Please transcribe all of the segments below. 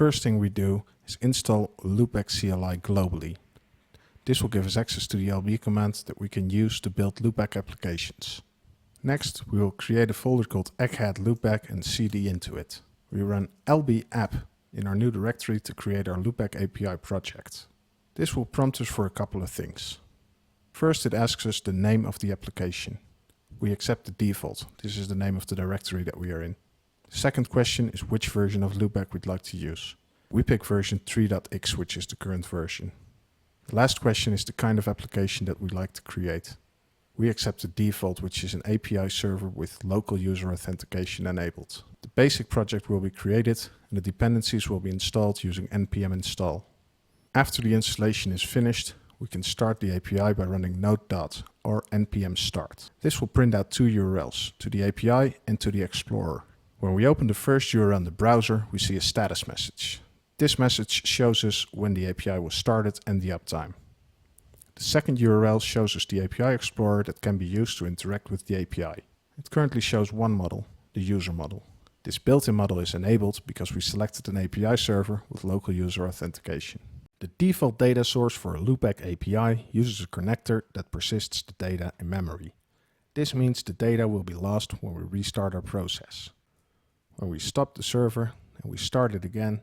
first thing we do is install LoopBack CLI globally. This will give us access to the lb command that we can use to build LoopBack applications. Next, we will create a folder called egghead loopback and cd into it. We run lb app in our new directory to create our LoopBack API project. This will prompt us for a couple of things. First, it asks us the name of the application. We accept the default. This is the name of the directory that we are in. The second question is which version of LoopBack we'd like to use. We pick version 3.x, which is the current version. The last question is the kind of application that we'd like to create. We accept the default, which is an API server with local user authentication enabled. The basic project will be created and the dependencies will be installed using npm install. After the installation is finished, we can start the API by running node.js or npm start. This will print out two URLs, to the API and to the Explorer. When we open the first URL in the browser, we see a status message. This message shows us when the API was started and the uptime. The second URL shows us the API Explorer that can be used to interact with the API. It currently shows one model, the user model. This built-in model is enabled because we selected an API server with local user authentication. The default data source for a LoopBack API uses a connector that persists the data in memory. This means the data will be lost when we restart our process. When we stop the server and we start it again,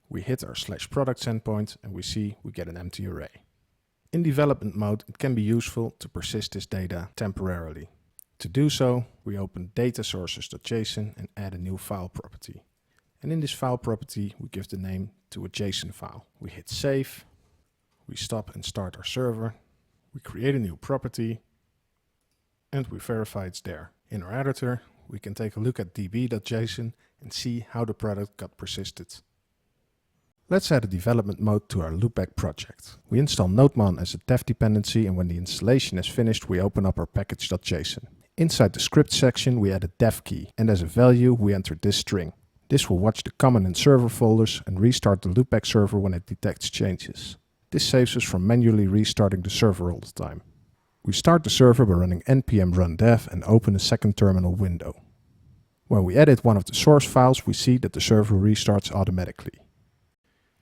we hit our /products endpoint and we see we get an empty array. In development mode, it can be useful to persist this data temporarily. To do so, we open datasources.json and add a new file property. And in this file property, we give the name to a JSON file. We hit save, we stop and start our server, we create a new property, and we verify it's there. In our editor, we can take a look at db.json and see how the product got persisted. Let's add a development mode to our LoopBack project. We install NodeMon as a dev dependency, and when the installation is finished, we open up our package.json. Inside the script section, we add a dev key, and as a value, we enter this string. This will watch the common and server folders and restart the LoopBack server when it detects changes. This saves us from manually restarting the server all the time. We start the server by running npm run dev and open a second terminal window. When we edit one of the source files, we see that the server restarts automatically.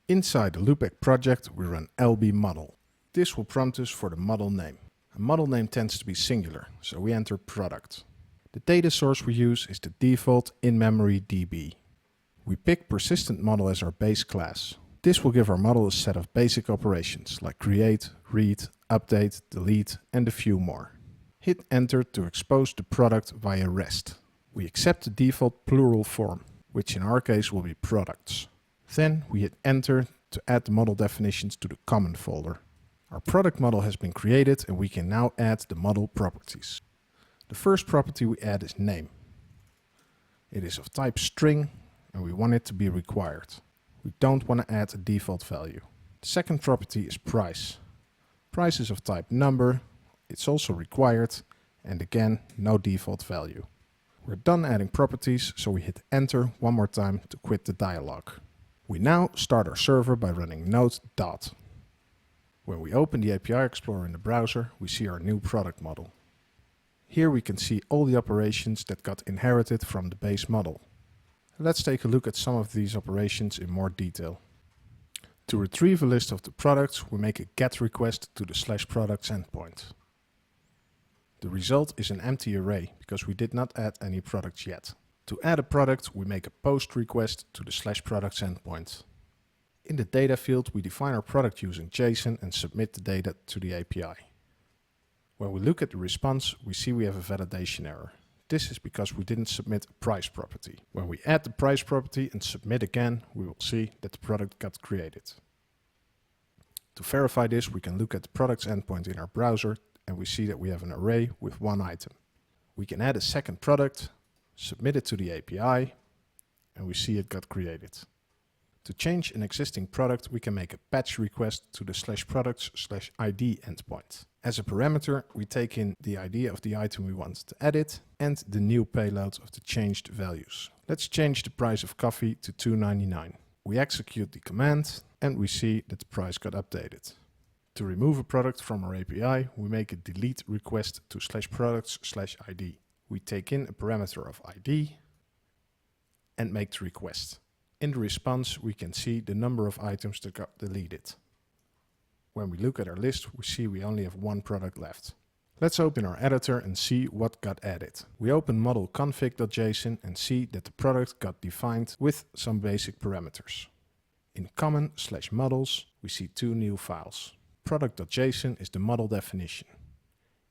Inside the LoopBack project, we run lb model. This will prompt us for the model name. A model name tends to be singular, so we enter product. The data source we use is the default in-memory DB. We pick persistent model as our base class. This will give our model a set of basic operations like create, read, update, delete, and a few more. Hit enter to expose the product via REST. We accept the default plural form, which in our case will be products. Then we hit enter to add the model definitions to the common folder. Our product model has been created and we can now add the model properties. The first property we add is name. It is of type string and we want it to be required. We don't want to add a default value. The second property is price. Price is of type number, it's also required, and again, no default value. We're done adding properties, so we hit enter one more time to quit the dialog. We now start our server by running node.js. When we open the API Explorer in the browser, we see our new product model. Here we can see all the operations that got inherited from the base model. Let's take a look at some of these operations in more detail. To retrieve a list of the products, we make a GET request to the /products endpoint. The result is an empty array because we did not add any products yet. To add a product, we make a POST request to the /products endpoint. In the data field, we define our product using JSON and submit the data to the API. When we look at the response, we see we have a validation error. This is because we didn't submit a price property. When we add the price property and submit again, we will see that the product got created. To verify this, we can look at the products endpoint in our browser and we see that we have an array with one item. We can add a second product, submit it to the API, and we see it got created. To change an existing product, we can make a patch request to the /products/ID endpoint. As a parameter, we take in the ID of the item we want to edit and the new payload of the changed values. Let's change the price of coffee to $2.99. We execute the command and we see that the price got updated. To remove a product from our API, we make a delete request to /products/ID. We take in a parameter of ID and make the request. In the response, we can see the number of items that got deleted. When we look at our list, we see we only have one product left. Let's open our editor and see what got added. We open model config.json and see that the product got defined with some basic parameters. In common/models, we see two new files. Product.json is the model definition.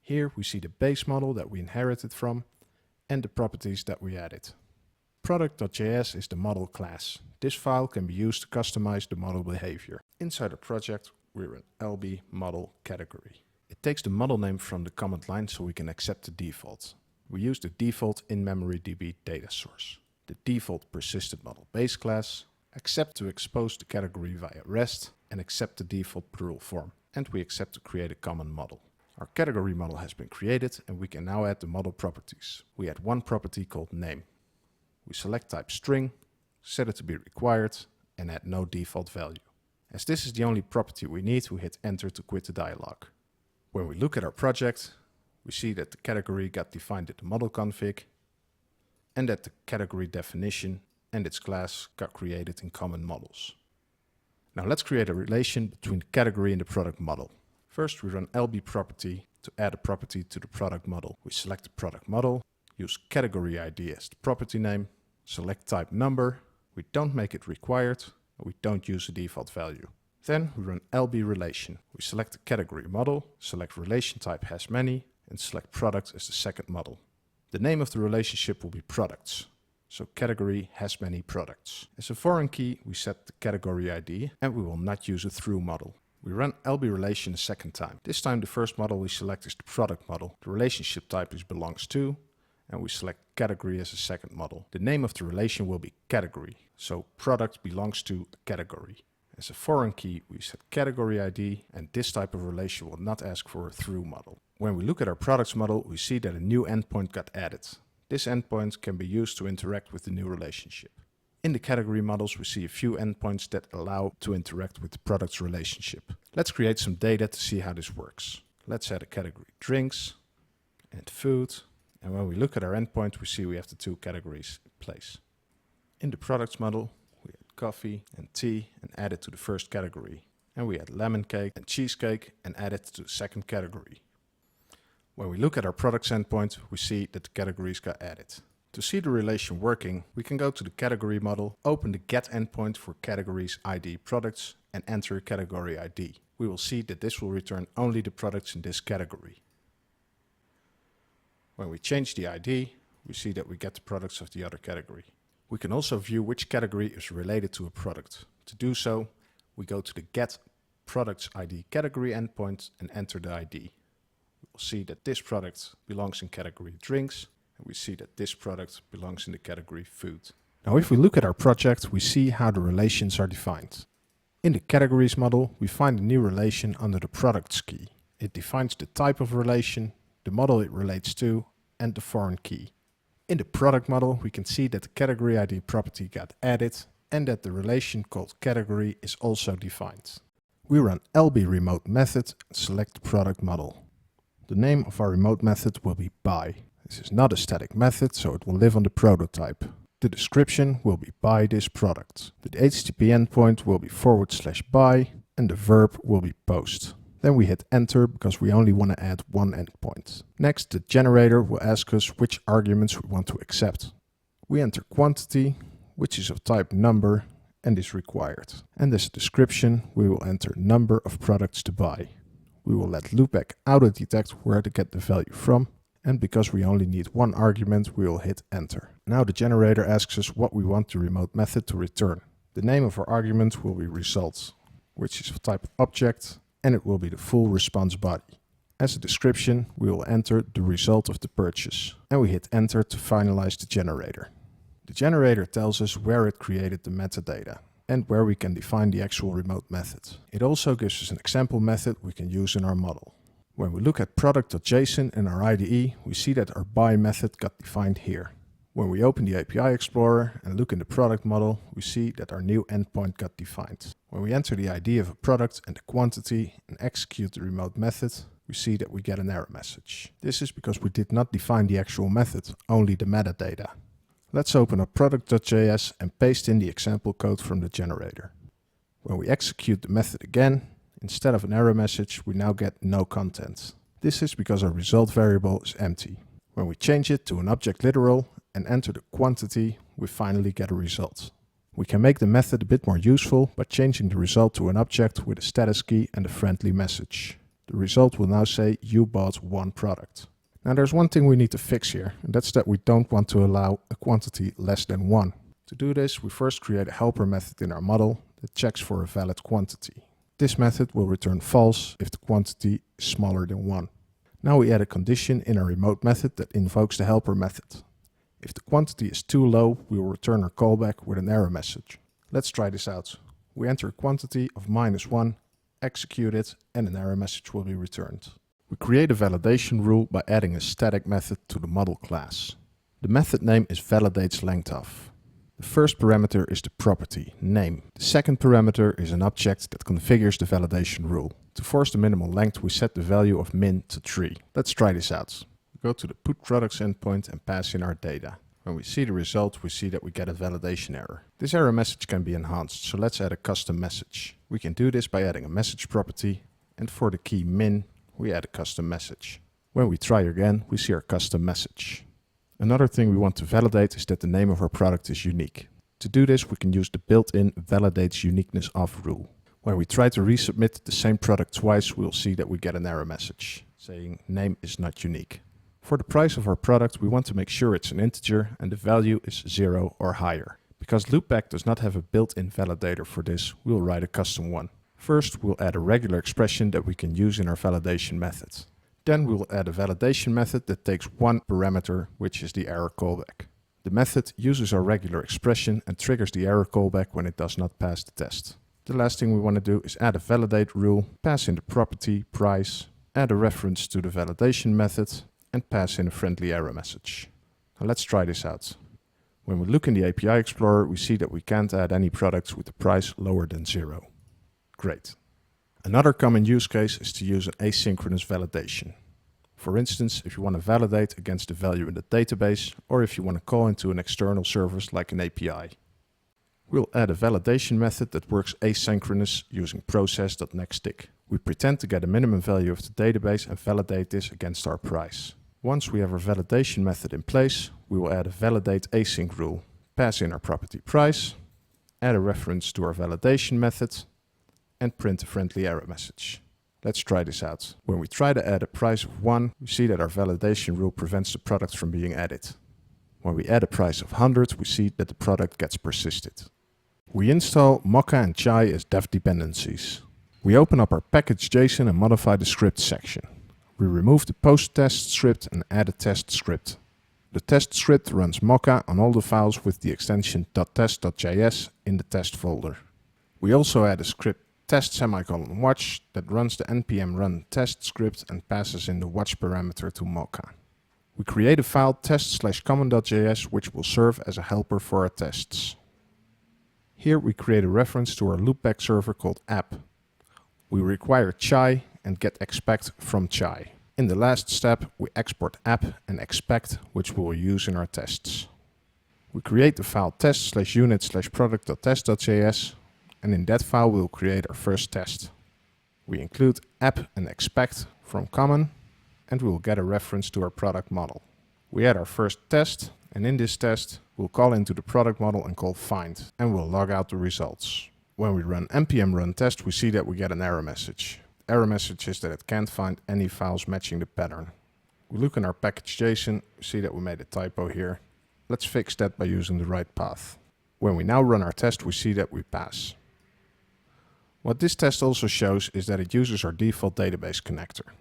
Here we see the base model that we inherited from and the properties that we added. Product.js is the model class. This file can be used to customize the model behavior. Inside our project, we run lb model category. It takes the model name from the command line so we can accept the default. We use the default in-memory DB data source. The default persisted model base class, accept to expose the category via REST, and accept the default plural form. And we accept to create a common model. Our category model has been created and we can now add the model properties. We add one property called name. We select type string, set it to be required, and add no default value. As this is the only property we need, we hit enter to quit the dialog. When we look at our project, we see that the category got defined in the model config and that the category definition and its class got created in common models. Now let's create a relation between the category and the product model. First, we run lb property to add a property to the product model. We select the product model, use category ID as the property name, select type number, we don't make it required, and we don't use a default value. Then we run lb relation. We select the category model, select relation type has many, and select product as the second model. The name of the relationship will be products. So category has many products. As a foreign key, we set the category ID and we will not use a through model. We run lb relation a second time. This time the first model we select is the product model. The relationship type is belongs to, and we select category as a second model. The name of the relation will be category. So product belongs to a category. As a foreign key, we set category ID, and this type of relation will not ask for a through model. When we look at our products model, we see that a new endpoint got added. This endpoint can be used to interact with the new relationship. In the category models, we see a few endpoints that allow to interact with the products relationship. Let's create some data to see how this works. Let's add a category drinks and food. And when we look at our endpoint, we see we have the two categories in place. In the products model, we add coffee and tea and add it to the first category. And we add lemon cake and cheesecake and add it to the second category. When we look at our products endpoint, we see that the categories got added. To see the relation working, we can go to the category model, open the get endpoint for categories ID products and enter a category ID. We will see that this will return only the products in this category. When we change the ID, we see that we get the products of the other category. We can also view which category is related to a product. To do so, we go to the get products ID category endpoint and enter the ID. We will see that this product belongs in category drinks, and we see that this product belongs in the category food. Now if we look at our project, we see how the relations are defined. In the categories model, we find a new relation under the products key. It defines the type of relation, the model it relates to, and the foreign key. In the product model, we can see that the category ID property got added and that the relation called category is also defined. We run lb remote method and select the product model. The name of our remote method will be by. This is not a static method, so it will live on the prototype. The description will be by this product. The HTTP endpoint will be /by and the verb will be post. Then we hit enter because we only want to add one endpoint. Next, the generator will ask us which arguments we want to accept. We enter quantity, which is of type number and is required. And as a description, we will enter number of products to buy. We will let LoopBack auto-detect where to get the value from. And because we only need one argument, we will hit enter. Now the generator asks us what we want the remote method to return. The name of our argument will be result, which is of type object, and it will be the full response body. As a description, we will enter the result of the purchase, and we hit enter to finalize the generator. The generator tells us where it created the metadata and where we can define the actual remote method. It also gives us an example method we can use in our model. When we look at product.json in our IDE, we see that our buy method got defined here. When we open the API Explorer and look in the product model, we see that our new endpoint got defined. When we enter the ID of a product and the quantity and execute the remote method, we see that we get an error message. This is because we did not define the actual method, only the metadata. Let's open up product.js and paste in the example code from the generator. When we execute the method again, instead of an error message, we now get no content. This is because our result variable is empty. When we change it to an object literal and enter the quantity, we finally get a result. We can make the method a bit more useful by changing the result to an object with a status key and a friendly message. The result will now say you bought one product. Now there's one thing we need to fix here, and that's that we don't want to allow a quantity less than 1. To do this, we first create a helper method in our model that checks for a valid quantity. This method will return false if the quantity is smaller than 1. Now we add a condition in our remote method that invokes the helper method. If the quantity is too low, we will return our callback with an error message. Let's try this out. We enter a quantity of -1, execute it, and an error message will be returned. We create a validation rule by adding a static method to the model class. The method name is validate's_length. The first parameter is the property, name. The second parameter is an object that configures the validation rule. To force the minimal length, we set the value of min to 3. Let's try this out. We go to the put products endpoint and pass in our data. When we see the result, we see that we get a validation error. This error message can be enhanced, so let's add a custom message. We can do this by adding a message property, and for the key min, we add a custom message. When we try again, we see our custom message. Another thing we want to validate is that the name of our product is unique. To do this, we can use the built-in validates uniqueness of rule. When we try to resubmit the same product twice, we'll see that we get an error message saying name is not unique. For the price of our product, we want to make sure it's an integer and the value is 0 or higher. Because LoopBack does not have a built-in validator for this, we'll write a custom one. First, we'll add a regular expression that we can use in our validation method. Then we'll add a validation method that takes one parameter, which is the error callback. The method uses our regular expression and triggers the error callback when it does not pass the test. The last thing we want to do is add a validate rule, pass in the property, price, add a reference to the validation method, and pass in a friendly error message. Now let's try this out. When we look in the API Explorer, we see that we can't add any products with the price lower than 0. Great. Another common use case is to use an asynchronous validation. For instance, if you want to validate against the value in the database, or if you want to call into an external service like an API. We'll add a validation method that works asynchronous using process.nextTick. We pretend to get a minimum value of the database and validate this against our price. Once we have our validation method in place, we will add a validate async rule, pass in our property price, add a reference to our validation method, and print a friendly error message. Let's try this out. When we try to add a price of 1, we see that our validation rule prevents the product from being added. When we add a price of 100, we see that the product gets persisted. We install Mocha and Chai as dev dependencies. We open up our package.json and modify the script section. We remove the post-test script and add a test script. The test script runs Mocha on all the files with the extension .test.js in the test folder. We also add a script test::watch that runs the npm run test script and passes in the watch parameter to Mocha. We create a file test/common.js which will serve as a helper for our tests. Here we create a reference to our LoopBack server called app. We require chai and get expect from chai. In the last step, we export app and expect, which we will use in our tests. We create the file test/unit/product.test.js, and in that file we'll create our first test. We include app and expect from common, and we will get a reference to our product model. We add our first test, and in this test, we'll call into the product model and call find, and we'll log out the results. When we run npm run test, we see that we get an error message. The error message is that it can't find any files matching the pattern. We look in our package.json, we see that we made a typo here. Let's fix that by using the right path. When we now run our test, we see that we pass. What this test also shows is that it uses our default database connector.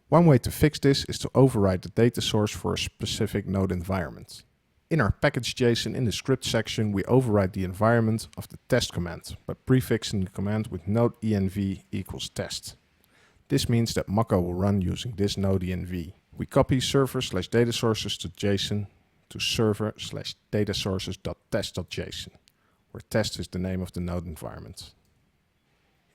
One way to fix this is to override the data source for a specific node environment. In our package.json in the script section, we override the environment of the test command by prefixing the command with node env equals test. This means that Mocha will run using this node env. We copy server/data sources to JSON to server/datasources.test.json, where test is the name of the node environment.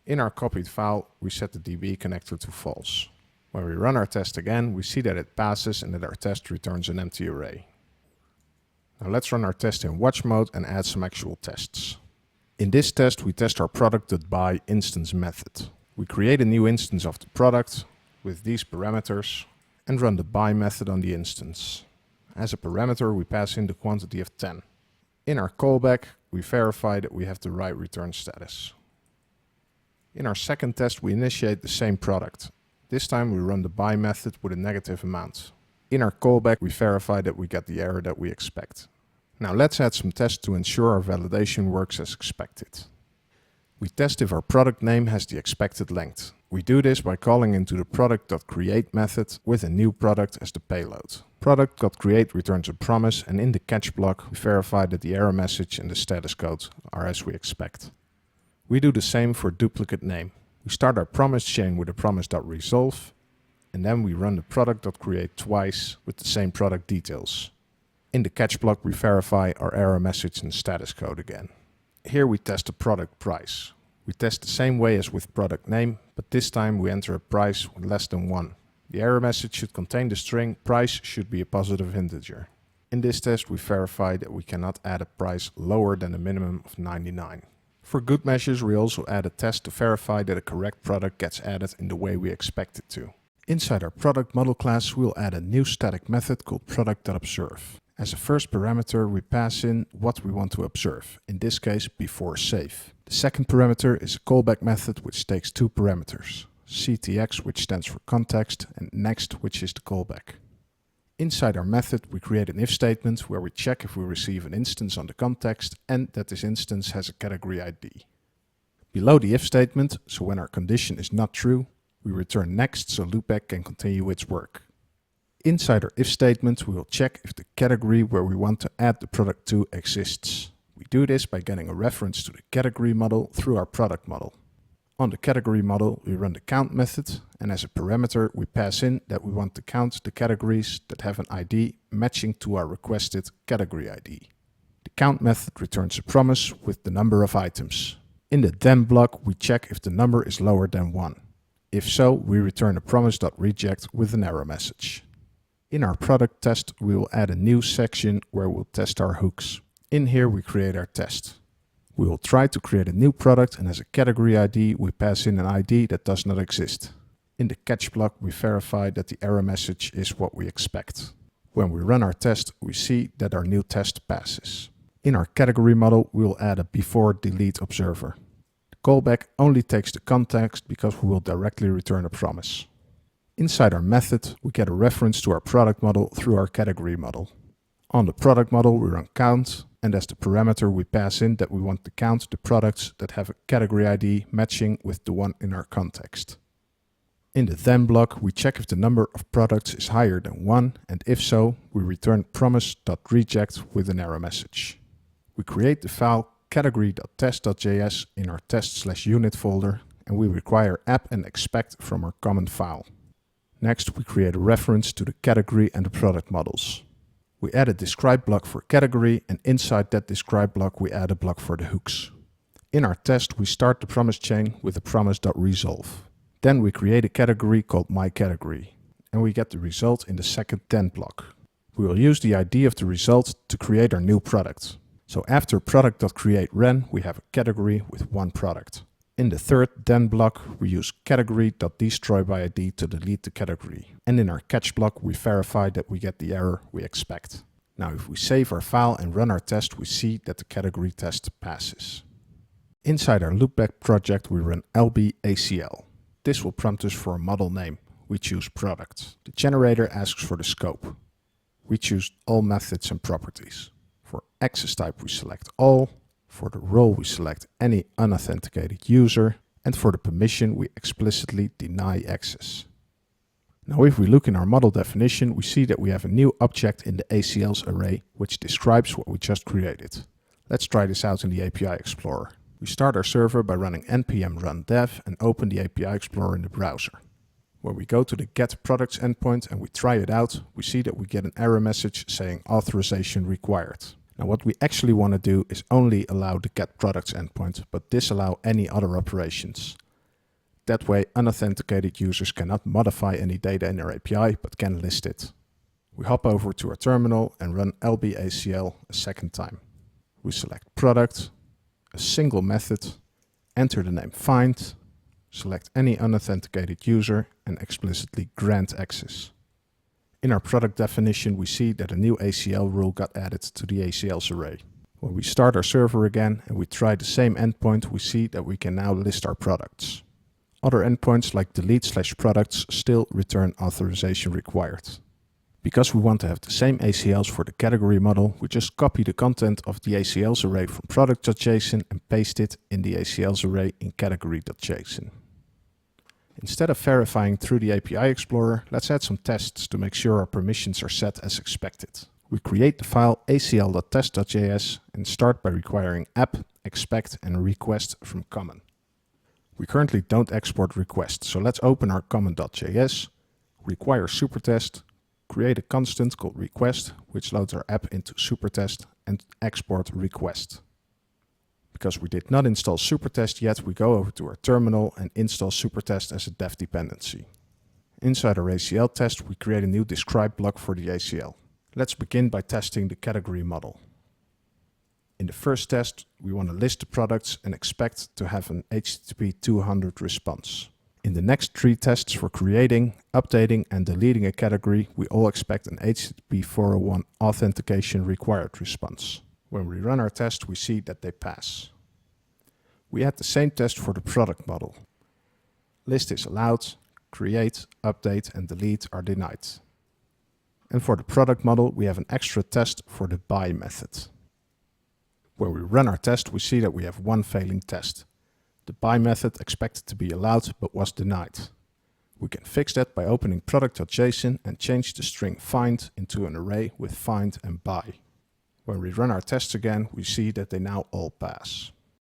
In our copied file, we set the DB connector to false. When we run our test again, we see that it passes and that our test returns an empty array. Now let's run our test in watch mode and add some actual tests. In this test, we test our product.buy instance method. We create a new instance of the product with these parameters and run the buy method on the instance. As a parameter, we pass in the quantity of 10. In our callback, we verify that we have the right return status. In our second test, we initiate the same product. This time we run the buy method with a negative amount. In our callback, we verify that we get the error that we expect. Now let's add some tests to ensure our validation works as expected. We test if our product name has the expected length. We do this by calling into the product.create method with a new product as the payload. Product.create returns a promise, and in the catch block we verify that the error message and the status code are as we expect. We do the same for duplicate name. We start our promise chain with a promise.resolve, and then we run the product.create twice with the same product details. In the catch block we verify our error message and status code again. Here we test the product price. We test the same way as with product name, but this time we enter a price with less than 1. The error message should contain the string price should be a positive integer. In this test we verify that we cannot add a price lower than a minimum of 99. For good measures, we also add a test to verify that a correct product gets added in the way we expect it to. Inside our product model class, we'll add a new static method called product.observe. As a first parameter, we pass in what we want to observe, in this case before save. The second parameter is a callback method which takes two parameters, ctx, which stands for context, and next, which is the callback. Inside our method, we create an if statement where we check if we receive an instance on the context and that this instance has a category ID. Below the if statement, so when our condition is not true, we return next so LoopBack can continue its work. Inside our if statement, we will check if the category where we want to add the product to exists. We do this by getting a reference to the category model through our product model. On the category model, we run the count method, and as a parameter, we pass in that we want to count the categories that have an ID matching to our requested category ID. The count method returns a promise with the number of items. In the then block, we check if the number is lower than 1. If so, we return a promise.reject with an error message. In our product test, we will add a new section where we'll test our hooks. In here, we create our test. We will try to create a new product, and as a category ID, we pass in an ID that does not exist. In the catch block, we verify that the error message is what we expect. When we run our test, we see that our new test passes. In our category model, we will add a before delete observer. The callback only takes the context because we will directly return a promise. Inside our method, we get a reference to our product model through our category model. On the product model, we run count, and as the parameter, we pass in that we want to count the products that have a category ID matching with the one in our context. In the then block, we check if the number of products is higher than 1, and if so, we return promise.reject with an error message. We create the file category.test.js in our test/unit folder, and we require app and expect from our common file. Next, we create a reference to the category and the product models. We add a describe block for category, and inside that describe block we add a block for the hooks. In our test, we start the promise chain with a promise.resolve. Then we create a category called myCategory, and we get the result in the second then block. We will use the ID of the result to create our new product. So after product.create ren, we have a category with one product. In the third then block, we use category.destroyById to delete the category. And in our catch block, we verify that we get the error we expect. Now, if we save our file and run our test, we see that the category test passes. Inside our LoopBack project, we run lb_acl. This will prompt us for a model name. We choose product. The generator asks for the scope. We choose all methods and properties. For access type, we select all. For the role, we select any unauthenticated user, and for the permission, we explicitly deny access. Now, if we look in our model definition, we see that we have a new object in the ACLs array, which describes what we just created. Let's try this out in the API Explorer. We start our server by running npm run dev and open the API Explorer in the browser. When we go to the get products endpoint and we try it out, we see that we get an error message saying authorization required. Now what we actually want to do is only allow the get products endpoint, but disallow any other operations. That way unauthenticated users cannot modify any data in our API, but can list it. We hop over to our terminal and run lbacl a second time. We select product, a single method, enter the name find, select any unauthenticated user and explicitly grant access. In our product definition, we see that a new ACL rule got added to the ACLs array. When we start our server again and we try the same endpoint, we see that we can now list our products. Other endpoints like delete/products still return authorization required. Because we want to have the same ACLs for the category model, we just copy the content of the ACLs array from product.json and paste it in the ACLs array in category.json. Instead of verifying through the API Explorer, let's add some tests to make sure our permissions are set as expected. We create the file acl.test.js and start by requiring app, expect and request from common. We currently don't export requests, so let's open our common.js, require supertest, create a constant called request, which loads our app into supertest, and export request. Because we did not install supertest yet, we go over to our terminal and install supertest as a dev dependency. Inside our ACL test, we create a new describe block for the ACL. Let's begin by testing the category model. In the first test, we want to list the products and expect to have an HTTP 200 response. In the next 3 tests for creating, updating and deleting a category, we all expect an HTTP 401 authentication required response. When we run our test, we see that they pass. We had the same test for the product model. List is allowed, create, update and delete are denied. And for the product model, we have an extra test for the buy method. When we run our test, we see that we have one failing test. The buy method expected to be allowed but was denied. We can fix that by opening product.json and change the string find into an array with find and buy. When we run our tests again, we see that they now all pass.